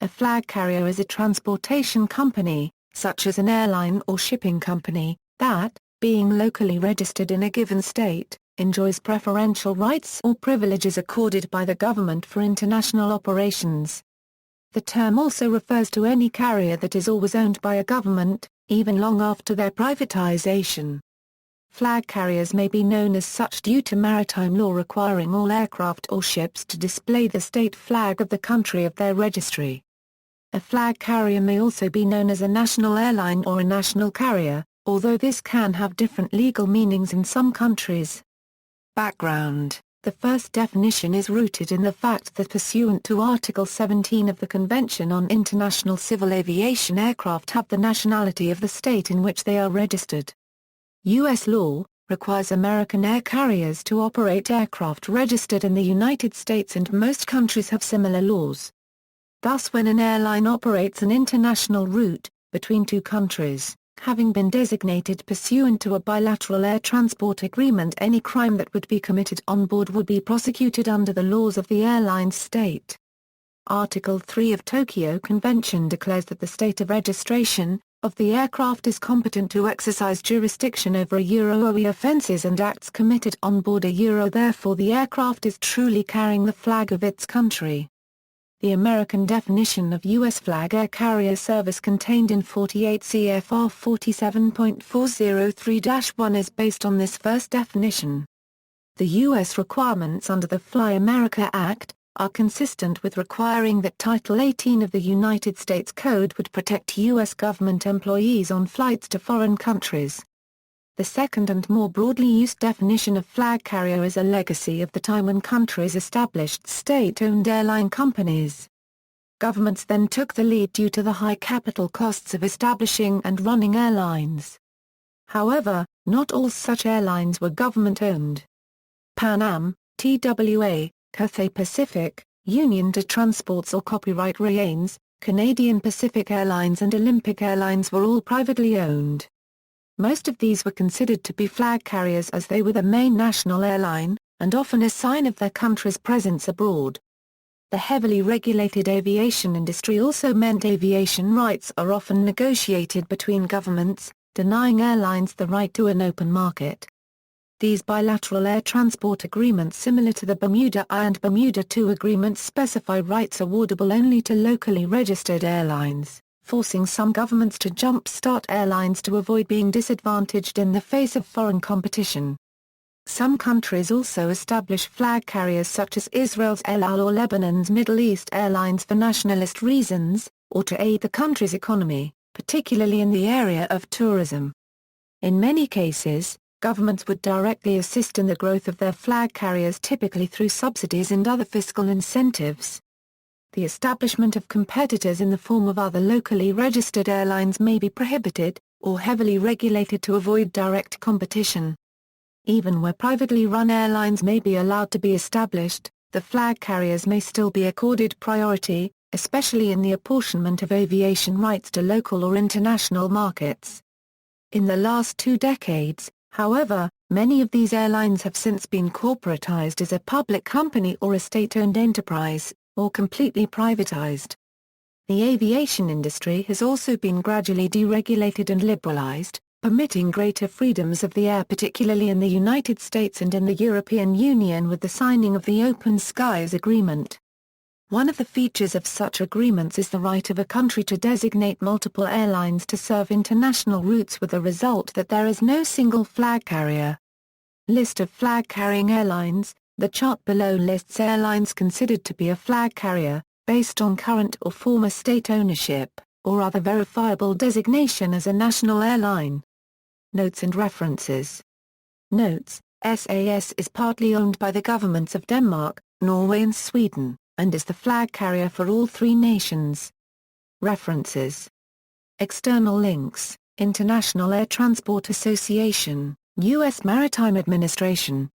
A flag carrier is a transportation company, such as an airline or shipping company, that, being locally registered in a given state, enjoys preferential rights or privileges accorded by the government for international operations. The term also refers to any carrier that is always owned by a government, even long after their privatization. Flag carriers may be known as such due to maritime law requiring all aircraft or ships to display the state flag of the country of their registry. A flag carrier may also be known as a national airline or a national carrier, although this can have different legal meanings in some countries. Background: the first definition is rooted in the fact that pursuant to Article 17 of the Convention on International Civil Aviation, aircraft have the nationality of the state in which they are registered. U.S. law requires American air carriers to operate aircraft registered in the United States, and most countries have similar laws. Thus, when an airline operates an international route between two countries, having been designated pursuant to a bilateral air transport agreement, any crime that would be committed on board would be prosecuted under the laws of the airline's state. Article 3 of Tokyo Convention declares that the state of registration of the aircraft is competent to exercise jurisdiction over OE offences and acts committed on board therefore the aircraft is truly carrying the flag of its country. The American definition of U.S. flag air carrier service contained in 48 CFR 47.403-1 is based on this first definition. The U.S. requirements under the Fly America Act are consistent with requiring that Title 18 of the United States Code would protect U.S. government employees on flights to foreign countries. The second and more broadly used definition of flag carrier is a legacy of the time when countries established state-owned airline companies. Governments then took the lead due to the high capital costs of establishing and running airlines. However, not all such airlines were government-owned. Pan Am, TWA, Cathay Pacific, Union de Transports or Copyright Reigns, Canadian Pacific Airlines and Olympic Airlines were all privately owned. Most of these were considered to be flag carriers as they were the main national airline, and often a sign of their country's presence abroad. The heavily regulated aviation industry also meant aviation rights are often negotiated between governments, denying airlines the right to an open market. These bilateral air transport agreements, similar to the Bermuda I and Bermuda II agreements, specify rights awardable only to locally registered airlines, forcing some governments to jump-start airlines to avoid being disadvantaged in the face of foreign competition. Some countries also establish flag carriers such as Israel's El Al or Lebanon's Middle East Airlines for nationalist reasons, or to aid the country's economy, particularly in the area of tourism. In many cases, governments would directly assist in the growth of their flag carriers, typically through subsidies and other fiscal incentives. The establishment of competitors in the form of other locally registered airlines may be prohibited, or heavily regulated to avoid direct competition. Even where privately run airlines may be allowed to be established, the flag carriers may still be accorded priority, especially in the apportionment of aviation rights to local or international markets. In the last 2 decades, however, many of these airlines have since been corporatized as a public company or a state-owned enterprise, or completely privatized. The aviation industry has also been gradually deregulated and liberalized, permitting greater freedoms of the air, particularly in the United States and in the European Union with the signing of the Open Skies Agreement. One of the features of such agreements is the right of a country to designate multiple airlines to serve international routes, with the result that there is no single flag carrier. List of flag-carrying airlines. The chart below lists airlines considered to be a flag carrier, based on current or former state ownership, or other verifiable designation as a national airline. Notes and references. Notes: SAS is partly owned by the governments of Denmark, Norway and Sweden, and is the flag carrier for all 3 nations. References. External links: International Air Transport Association, U.S. Maritime Administration,